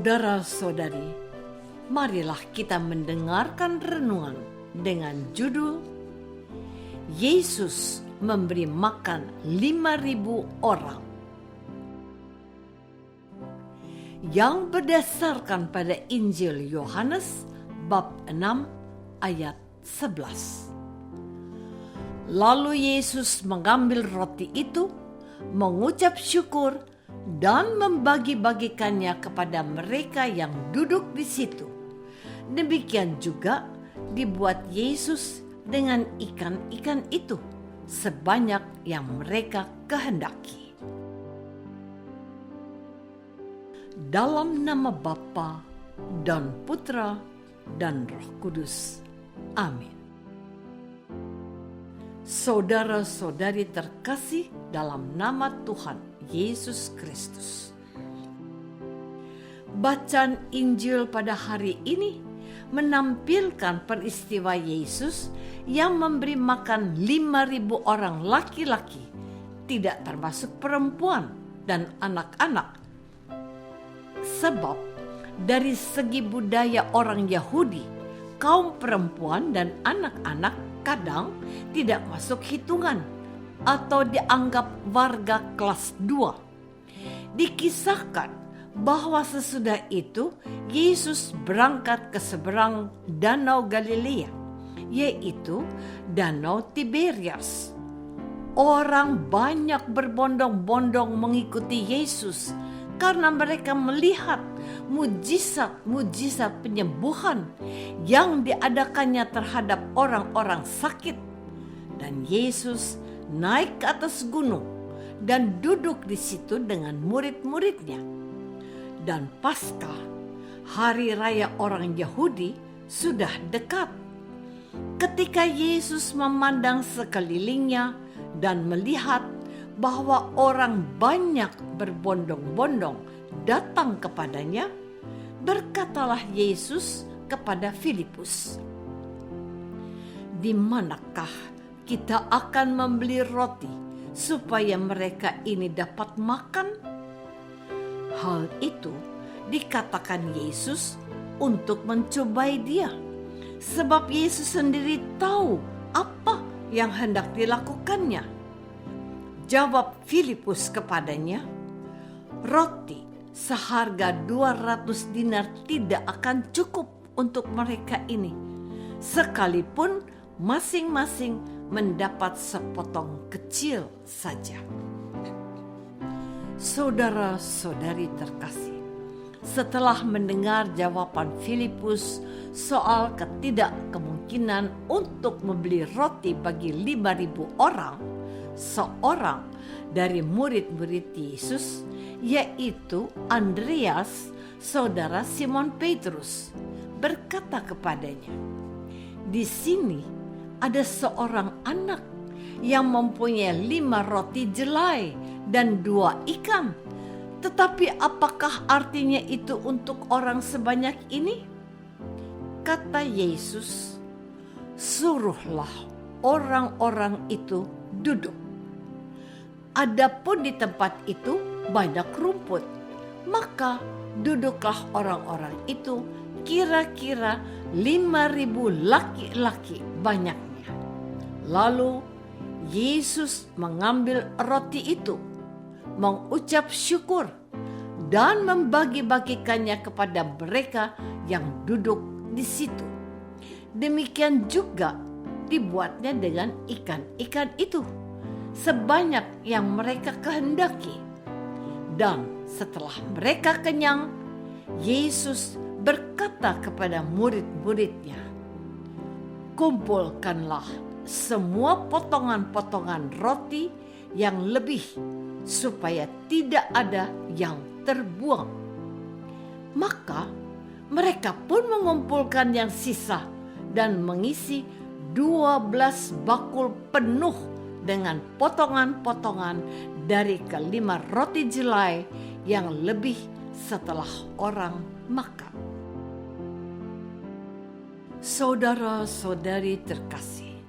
Saudara-saudari, marilah kita mendengarkan renungan dengan judul Yesus memberi makan 5.000 orang, yang berdasarkan pada Injil Yohanes bab 6 ayat 11. Lalu Yesus mengambil roti itu, mengucap syukur dan membagi-bagikannya kepada mereka yang duduk di situ. Demikian juga dibuat Yesus dengan ikan-ikan itu sebanyak yang mereka kehendaki. Dalam nama Bapa dan Putra dan Roh Kudus. Amin. Saudara-saudari terkasih dalam nama Tuhan Yesus Kristus. Bacaan Injil pada hari ini menampilkan peristiwa Yesus yang memberi makan 5.000 orang laki-laki, tidak termasuk perempuan dan anak-anak. Sebab dari segi budaya orang Yahudi, kaum perempuan dan anak-anak kadang tidak masuk hitungan atau dianggap warga kelas 2. Dikisahkan bahwa sesudah itu Yesus berangkat ke seberang Danau Galilea, yaitu Danau Tiberias. Orang banyak berbondong-bondong mengikuti Yesus karena mereka melihat mujizat-mujizat penyembuhan yang diadakannya terhadap orang-orang sakit. Dan Yesus naik ke atas gunung dan duduk di situ dengan murid-muridnya. Dan Paskah, hari raya orang Yahudi, sudah dekat. Ketika Yesus memandang sekelilingnya dan melihat bahwa orang banyak berbondong-bondong datang kepadanya, berkatalah Yesus kepada Filipus, "Di manakah kita akan membeli roti supaya mereka ini dapat makan?" Hal itu dikatakan Yesus untuk mencobai dia, sebab Yesus sendiri tahu apa yang hendak dilakukannya. Jawab Filipus kepadanya, "Roti seharga 200 dinar tidak akan cukup untuk mereka ini, sekalipun masing-masing mendapat sepotong kecil saja." Saudara-saudari terkasih, setelah mendengar jawaban Filipus soal ketidakkemungkinan untuk membeli roti bagi 5.000 orang, seorang dari murid-murid Yesus, yaitu Andreas, saudara Simon Petrus, berkata kepadanya, "Di sini ada seorang anak yang mempunyai 5 roti jelai dan 2 ikan. Tetapi apakah artinya itu untuk orang sebanyak ini?" Kata Yesus, "Suruhlah orang-orang itu duduk." Adapun di tempat itu banyak rumput, maka duduklah orang-orang itu, kira-kira 5.000 laki-laki banyaknya. Lalu Yesus mengambil roti itu, mengucap syukur, dan membagi-bagikannya kepada mereka yang duduk di situ. Demikian juga dibuatnya dengan ikan-ikan itu, sebanyak yang mereka kehendaki. Dan setelah mereka kenyang, Yesus berkata kepada murid-muridnya, "Kumpulkanlah semua potongan-potongan roti yang lebih, supaya tidak ada yang terbuang." Maka mereka pun mengumpulkan yang sisa dan mengisi 12 bakul penuh dengan potongan-potongan dari ke-5 roti jelai yang lebih setelah orang makan. Saudara-saudari terkasih,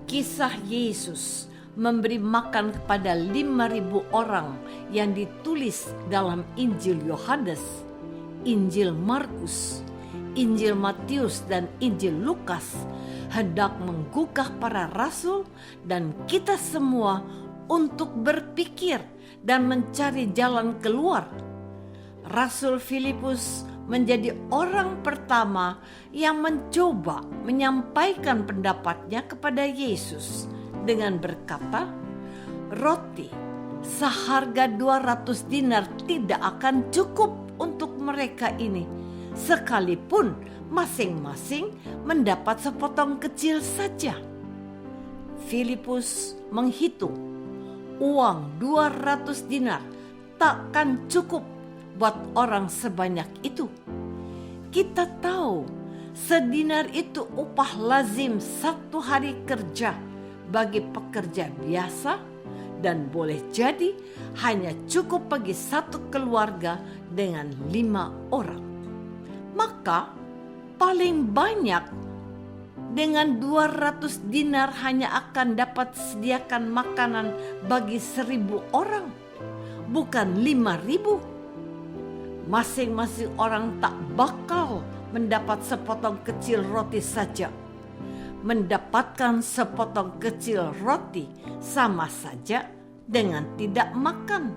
kisah Yesus memberi makan kepada 5.000 orang yang ditulis dalam Injil Yohanes Injil Markus, Injil Matius, dan Injil Lukas hendak menggugah para rasul dan kita semua untuk berpikir dan mencari jalan keluar. Rasul Filipus menjadi orang pertama yang mencoba menyampaikan pendapatnya kepada Yesus dengan berkata, "Roti seharga 200 dinar tidak akan cukup untuk mereka ini, sekalipun masing-masing mendapat sepotong kecil saja." Filipus menghitung uang 200 dinar takkan cukup buat orang sebanyak itu. Kita tahu sedinar itu upah lazim 1 hari kerja bagi pekerja biasa dan boleh jadi hanya cukup bagi satu keluarga dengan 5 orang. Maka paling banyak dengan 200 dinar hanya akan dapat sediakan makanan bagi 1.000 orang, bukan 5.000. Masing-masing orang tak bakal mendapat sepotong kecil roti saja. Mendapatkan sepotong kecil roti sama saja dengan tidak makan.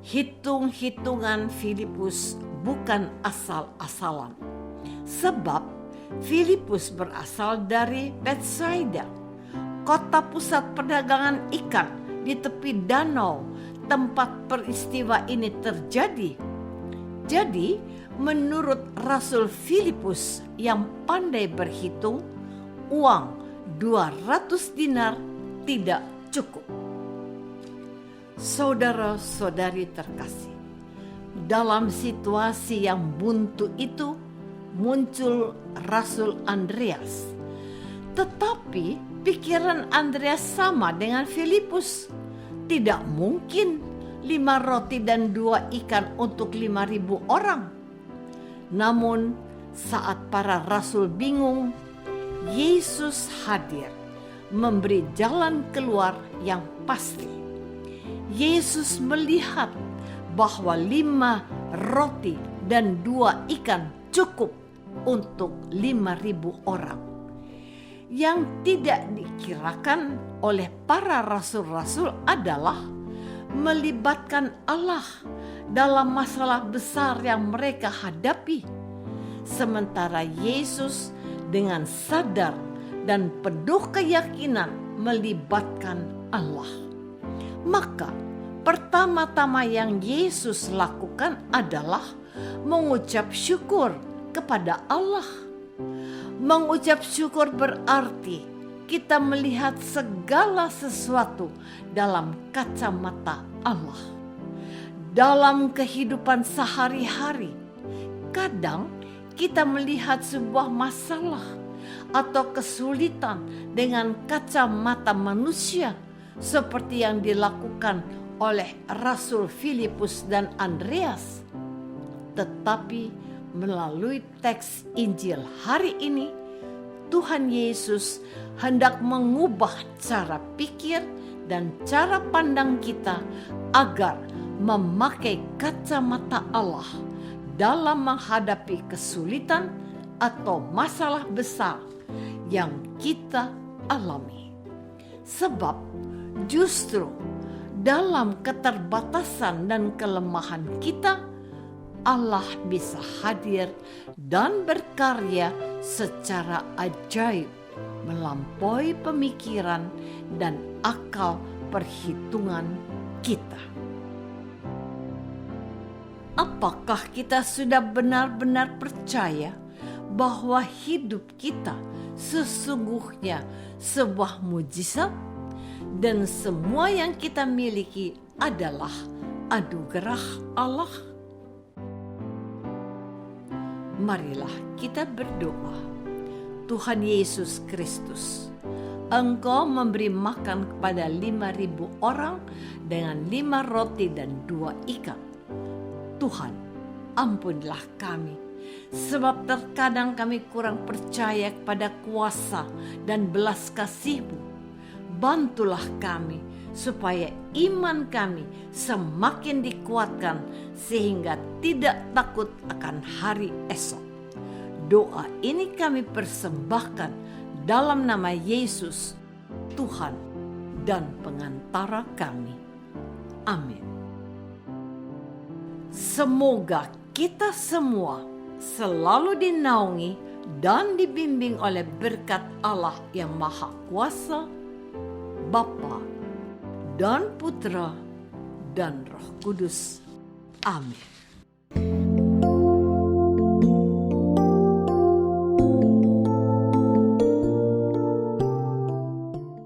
Hitung-hitungan Filipus bukan asal-asalan. Sebab Filipus berasal dari Betsaida, kota pusat perdagangan ikan di tepi danau tempat peristiwa ini terjadi. Jadi, menurut Rasul Filipus yang pandai berhitung, uang 200 dinar tidak cukup. Saudara-saudari terkasih, dalam situasi yang buntu itu muncul Rasul Andreas. Tetapi pikiran Andreas sama dengan Filipus. Tidak mungkin 5 roti dan 2 ikan untuk 5.000 orang. Namun saat para rasul bingung, Yesus hadir memberi jalan keluar yang pasti. Yesus melihat bahwa 5 roti dan 2 ikan cukup untuk 5.000 orang. Yang tidak dikirakan oleh para rasul-rasul adalah melibatkan Allah dalam masalah besar yang mereka hadapi. Sementara Yesus dengan sadar dan penuh keyakinan melibatkan Allah. Maka pertama-tama yang Yesus lakukan adalah mengucap syukur kepada Allah. Mengucap syukur berarti kita melihat segala sesuatu dalam kacamata Allah. Dalam kehidupan sehari-hari, kadang kita melihat sebuah masalah atau kesulitan dengan kacamata manusia, seperti yang dilakukan oleh Rasul Filipus dan Andreas. Tetapi melalui teks Injil hari ini, Tuhan Yesus hendak mengubah cara pikir dan cara pandang kita agar memakai kacamata Allah dalam menghadapi kesulitan atau masalah besar yang kita alami. Sebab justru dalam keterbatasan dan kelemahan kita, Allah bisa hadir dan berkarya secara ajaib melampaui pemikiran dan akal perhitungan kita. Apakah kita sudah benar-benar percaya bahwa hidup kita sesungguhnya sebuah mujizat dan semua yang kita miliki adalah anugerah Allah? Marilah kita berdoa. Tuhan Yesus Kristus, Engkau memberi makan kepada 5.000 orang dengan 5 roti dan 2 ikan. Tuhan, ampunilah kami, sebab terkadang kami kurang percaya kepada kuasa dan belas kasih-Mu. Bantulah kami supaya iman kami semakin dikuatkan sehingga tidak takut akan hari esok. Doa ini kami persembahkan dalam nama Yesus, Tuhan dan pengantara kami. Amin. Semoga kita semua selalu dinaungi dan dibimbing oleh berkat Allah yang Maha Kuasa, Bapa dan Putra dan Roh Kudus. Amin.